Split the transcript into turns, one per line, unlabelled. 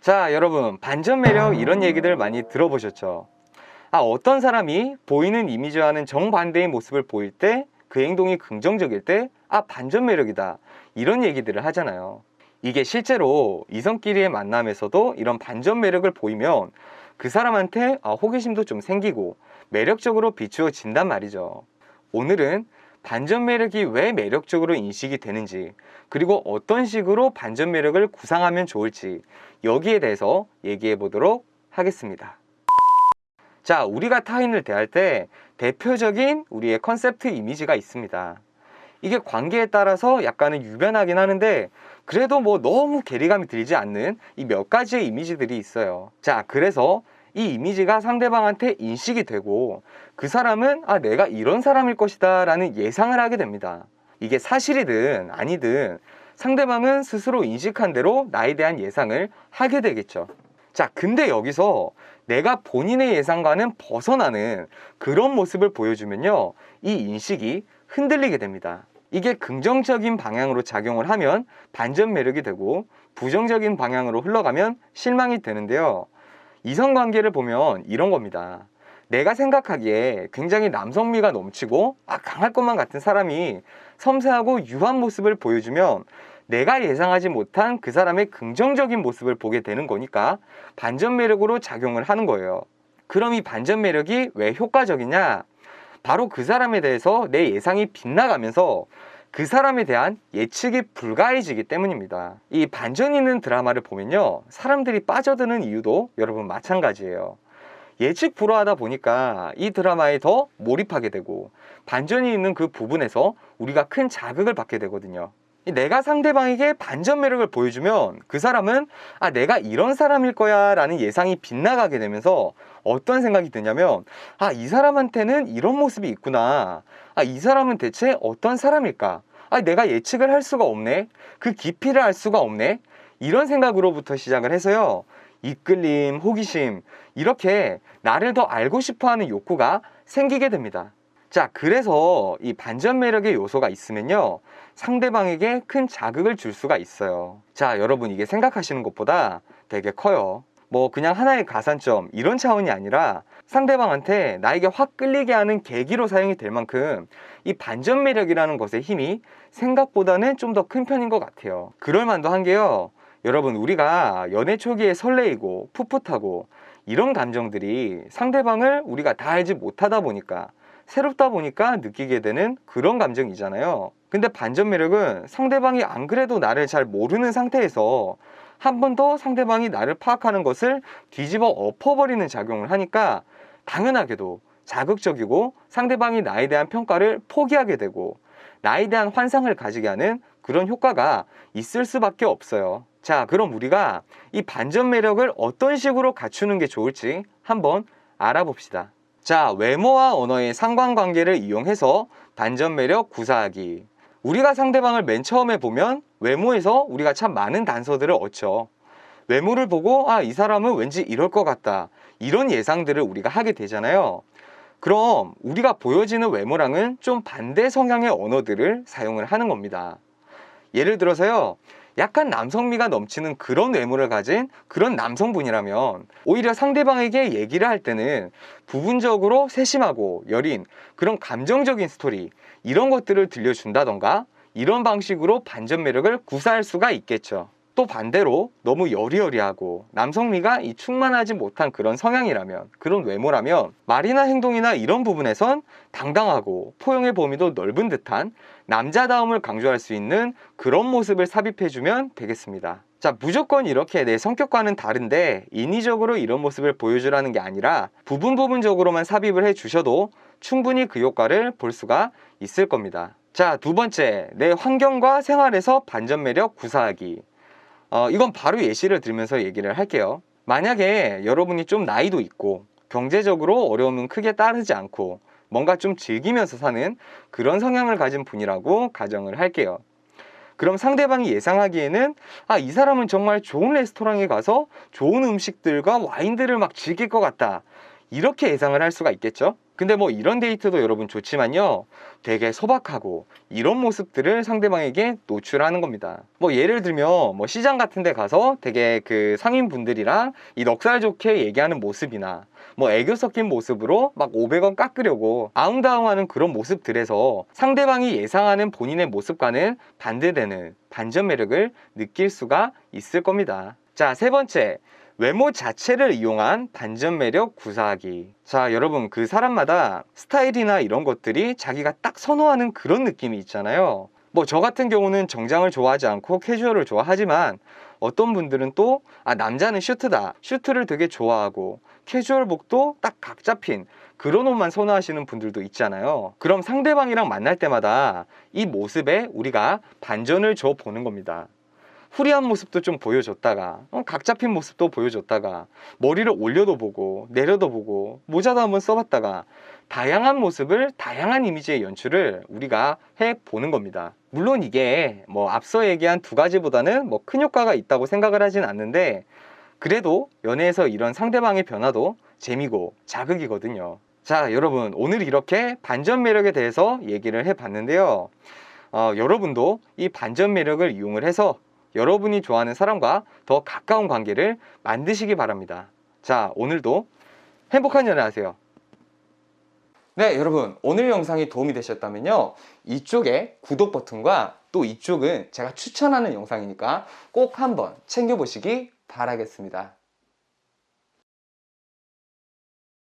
자, 여러분, 반전 매력 이런 얘기들 많이 들어보셨죠? 어떤 사람이 보이는 이미지와는 정반대의 모습을 보일 때, 그 행동이 긍정적일 때, 반전 매력이다. 이런 얘기들을 하잖아요. 이게 실제로 이성끼리의 만남에서도 이런 반전 매력을 보이면 그 사람한테 호기심도 좀 생기고 매력적으로 비추어진단 말이죠. 오늘은 반전 매력이 왜 매력적으로 인식이 되는지, 그리고 어떤 식으로 반전 매력을 구상하면 좋을지 여기에 대해서 얘기해 보도록 하겠습니다. 자, 우리가 타인을 대할 때 대표적인 우리의 컨셉트 이미지가 있습니다. 이게 관계에 따라서 약간은 유변하긴 하는데 그래도 뭐 너무 괴리감이 들지 않는 이 몇 가지의 이미지들이 있어요. 자, 그래서 이 이미지가 상대방한테 인식이 되고 그 사람은 내가 이런 사람일 것이다 라는 예상을 하게 됩니다. 이게 사실이든 아니든 상대방은 스스로 인식한 대로 나에 대한 예상을 하게 되겠죠. 자, 근데 여기서 내가 본인의 예상과는 벗어나는 그런 모습을 보여주면요, 이 인식이 흔들리게 됩니다. 이게 긍정적인 방향으로 작용을 하면 반전 매력이 되고 부정적인 방향으로 흘러가면 실망이 되는데요. 이성관계를 보면 이런 겁니다. 내가 생각하기에 굉장히 남성미가 넘치고 강할 것만 같은 사람이 섬세하고 유한 모습을 보여주면 내가 예상하지 못한 그 사람의 긍정적인 모습을 보게 되는 거니까 반전 매력으로 작용을 하는 거예요. 그럼 이 반전 매력이 왜 효과적이냐? 바로 그 사람에 대해서 내 예상이 빗나가면서 그 사람에 대한 예측이 불가해지기 때문입니다. 이 반전 있는 드라마를 보면요, 사람들이 빠져드는 이유도 여러분 마찬가지예요. 예측 불허하다 보니까 이 드라마에 더 몰입하게 되고 반전이 있는 그 부분에서 우리가 큰 자극을 받게 되거든요. 내가 상대방에게 반전 매력을 보여주면 그 사람은 내가 이런 사람일 거야 라는 예상이 빗나가게 되면서 어떤 생각이 드냐면 이 사람한테는 이런 모습이 있구나, 이 사람은 대체 어떤 사람일까, 내가 예측을 할 수가 없네, 그 깊이를 알 수가 없네, 이런 생각으로부터 시작을 해서요, 이끌림, 호기심, 이렇게 나를 더 알고 싶어하는 욕구가 생기게 됩니다. 자, 그래서 이 반전 매력의 요소가 있으면요, 상대방에게 큰 자극을 줄 수가 있어요. 자, 여러분, 이게 생각하시는 것보다 되게 커요. 뭐 그냥 하나의 가산점 이런 차원이 아니라 상대방한테 나에게 확 끌리게 하는 계기로 사용이 될 만큼 이 반전 매력이라는 것의 힘이 생각보다는 좀 더 큰 편인 것 같아요. 그럴 만도 한 게요, 여러분, 우리가 연애 초기에 설레이고 풋풋하고 이런 감정들이 상대방을 우리가 다 알지 못하다 보니까, 새롭다 보니까 느끼게 되는 그런 감정이잖아요. 근데 반전 매력은 상대방이 안 그래도 나를 잘 모르는 상태에서 한 번 더 상대방이 나를 파악하는 것을 뒤집어 엎어버리는 작용을 하니까 당연하게도 자극적이고 상대방이 나에 대한 평가를 포기하게 되고 나에 대한 환상을 가지게 하는 그런 효과가 있을 수밖에 없어요. 자, 그럼 우리가 이 반전 매력을 어떤 식으로 갖추는 게 좋을지 한번 알아봅시다. 자, 외모와 언어의 상관관계를 이용해서 반전 매력 구사하기. 우리가 상대방을 맨 처음에 보면 외모에서 우리가 참 많은 단서들을 얻죠. 외모를 보고 이 사람은 왠지 이럴 것 같다, 이런 예상들을 우리가 하게 되잖아요. 그럼 우리가 보여지는 외모랑은 좀 반대 성향의 언어들을 사용을 하는 겁니다. 예를 들어서요, 약간 남성미가 넘치는 그런 외모를 가진 그런 남성분이라면 오히려 상대방에게 얘기를 할 때는 부분적으로 세심하고 여린 그런 감정적인 스토리, 이런 것들을 들려준다던가 이런 방식으로 반전 매력을 구사할 수가 있겠죠. 또 반대로 너무 여리여리하고 남성미가 충만하지 못한 그런 성향이라면, 그런 외모라면 말이나 행동이나 이런 부분에선 당당하고 포용의 범위도 넓은 듯한 남자다움을 강조할 수 있는 그런 모습을 삽입해주면 되겠습니다. 자, 무조건 이렇게 내 성격과는 다른데 인위적으로 이런 모습을 보여주라는 게 아니라 부분적으로만 삽입을 해주셔도 충분히 그 효과를 볼 수가 있을 겁니다. 자, 두 번째, 내 환경과 생활에서 반전 매력 구사하기. 이건 바로 예시를 들면서 얘기를 할게요. 만약에 여러분이 좀 나이도 있고 경제적으로 어려움은 크게 따르지 않고 뭔가 좀 즐기면서 사는 그런 성향을 가진 분이라고 가정을 할게요. 그럼 상대방이 예상하기에는 이 사람은 정말 좋은 레스토랑에 가서 좋은 음식들과 와인들을 막 즐길 것 같다, 이렇게 예상을 할 수가 있겠죠. 근데 뭐 이런 데이트도 여러분 좋지만요, 되게 소박하고 이런 모습들을 상대방에게 노출하는 겁니다. 뭐 예를 들면 뭐 시장 같은 데 가서 되게 그 상인분들이랑 이 넉살 좋게 얘기하는 모습이나 뭐 애교 섞인 모습으로 막 500원 깎으려고 아웅다웅하는 그런 모습들에서 상대방이 예상하는 본인의 모습과는 반대되는 반전 매력을 느낄 수가 있을 겁니다. 자, 세 번째, 외모 자체를 이용한 반전 매력 구사하기. 자, 여러분, 그 사람마다 스타일이나 이런 것들이 자기가 딱 선호하는 그런 느낌이 있잖아요. 뭐 저 같은 경우는 정장을 좋아하지 않고 캐주얼을 좋아하지만, 어떤 분들은 또 남자는 슈트다, 슈트를 되게 좋아하고 캐주얼복도 딱 각 잡힌 그런 옷만 선호하시는 분들도 있잖아요. 그럼 상대방이랑 만날 때마다 이 모습에 우리가 반전을 줘 보는 겁니다. 후리한 모습도 좀 보여줬다가 각 잡힌 모습도 보여줬다가 머리를 올려도 보고 내려도 보고 모자도 한번 써봤다가 다양한 모습을, 다양한 이미지의 연출을 우리가 해보는 겁니다. 물론 이게 뭐 앞서 얘기한 두 가지보다는 뭐 큰 효과가 있다고 생각을 하진 않는데, 그래도 연애에서 이런 상대방의 변화도 재미고 자극이거든요. 자, 여러분, 오늘 이렇게 반전 매력에 대해서 얘기를 해봤는데요. 여러분도 이 반전 매력을 이용을 해서 여러분이 좋아하는 사람과 더 가까운 관계를 만드시기 바랍니다. 자, 오늘도 행복한 연애 하세요. 네, 여러분, 오늘 영상이 도움이 되셨다면요, 이쪽에 구독 버튼과 또 이쪽은 제가 추천하는 영상이니까 꼭 한번 챙겨보시기 바라겠습니다.